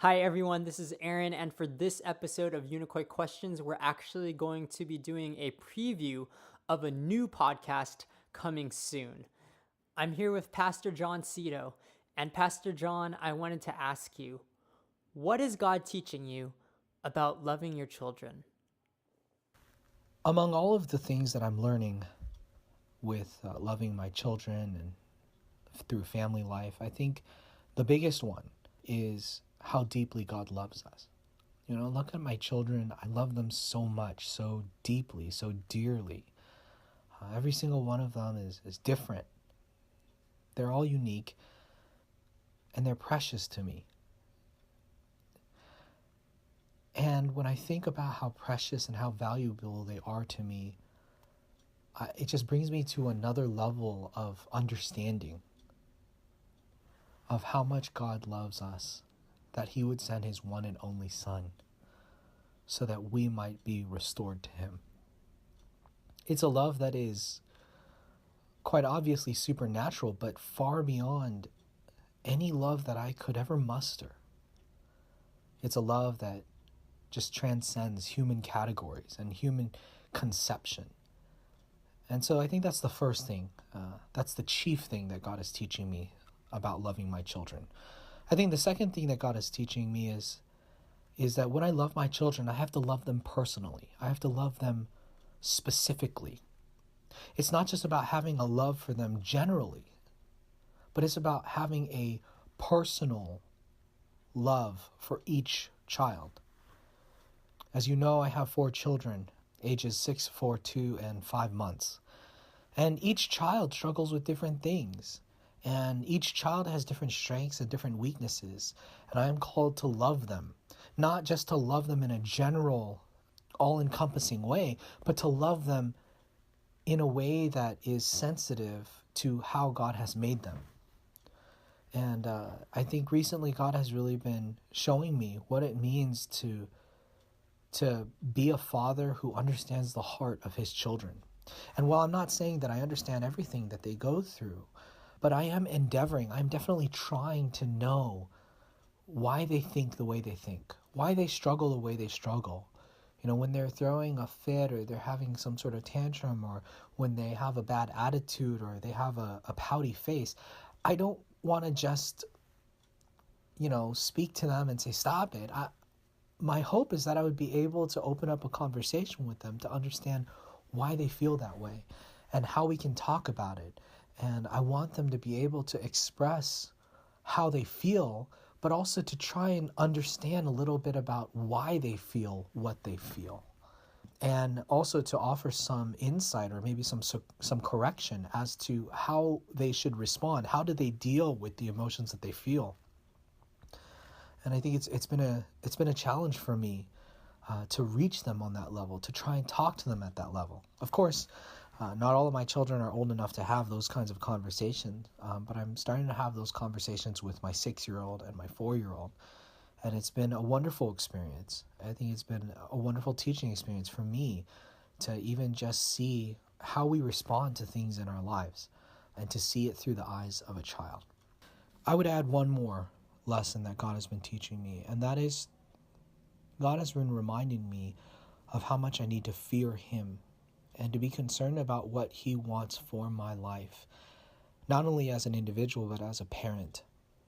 Hi everyone, this is Aaron, and for this episode of Unicoi Questions, we're actually going to be doing a preview of a new podcast coming soon. I'm here with Pastor John Cito, and Pastor John, I wanted to ask you, what is God teaching you about loving your children? Among all of the things that I'm learning with loving my children and through family life, I think the biggest one is how deeply God loves us. Look at my children. I love them so much, so deeply, so dearly. Every single one of them is different. They're all unique, and they're precious to me. And when I think about how precious and how valuable they are to me, it just brings me to another level of understanding of how much God loves us, that he would send his one and only Son so that we might be restored to him. It's a love that is quite obviously supernatural, but far beyond any love that I could ever muster. It's a love that just transcends human categories and human conception. And so I think that's the first thing. That's the chief thing that God is teaching me about loving my children. I think the second thing that God is teaching me is that when I love my children, I have to love them personally. I have to love them specifically. It's not just about having a love for them generally, but it's about having a personal love for each child. As you know, I have 4 children, ages 6, 4, 2, and 5 months. And each child struggles with different things. And each child has different strengths and different weaknesses. And I am called to love them. Not just to love them in a general, all-encompassing way, but to love them in a way that is sensitive to how God has made them. And I think recently God has really been showing me what it means to be a father who understands the heart of his children. And while I'm not saying that I understand everything that they go through, but I'm definitely trying to know why they think the way they think, why they struggle the way they struggle. When they're throwing a fit or they're having some sort of tantrum, or when they have a bad attitude or they have a pouty face, I don't want to just, speak to them and say, stop it. My hope is that I would be able to open up a conversation with them to understand why they feel that way and how we can talk about it. And I want them to be able to express how they feel, but also to try and understand a little bit about why they feel what they feel. And also to offer some insight or maybe some correction as to how they should respond. How do they deal with the emotions that they feel? And I think it's been a challenge for me to reach them on that level, to try and talk to them at that level. Of course, not all of my children are old enough to have those kinds of conversations, but I'm starting to have those conversations with my 6-year-old and my 4-year-old, and it's been a wonderful experience. I think it's been a wonderful teaching experience for me to even just see how we respond to things in our lives and to see it through the eyes of a child. I would add one more lesson that God has been teaching me, and that is God has been reminding me of how much I need to fear him and to be concerned about what he wants for my life, not only as an individual, but as a parent.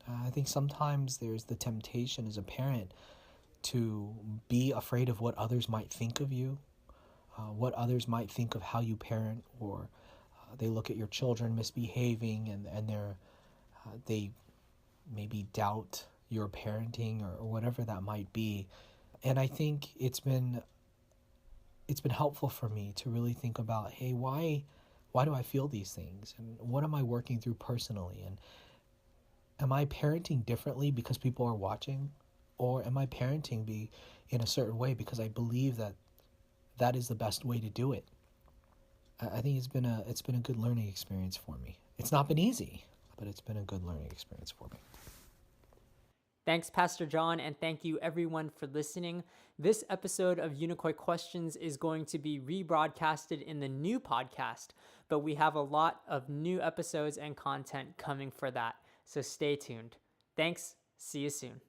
I think sometimes there's the temptation as a parent to be afraid of what others might think of you, what others might think of how you parent, or they look at your children misbehaving and they maybe doubt your parenting or whatever that might be. And I think it's been helpful for me to really think about, hey, why do I feel these things? And what am I working through personally? And am I parenting differently because people are watching? Or am I parenting in a certain way because I believe that is the best way to do it? I think it's been a good learning experience for me. It's not been easy, but it's been a good learning experience for me. Thanks, Pastor John, and thank you everyone for listening. This episode of Unicoi Questions is going to be rebroadcasted in the new podcast, but we have a lot of new episodes and content coming for that, so stay tuned. Thanks, see you soon.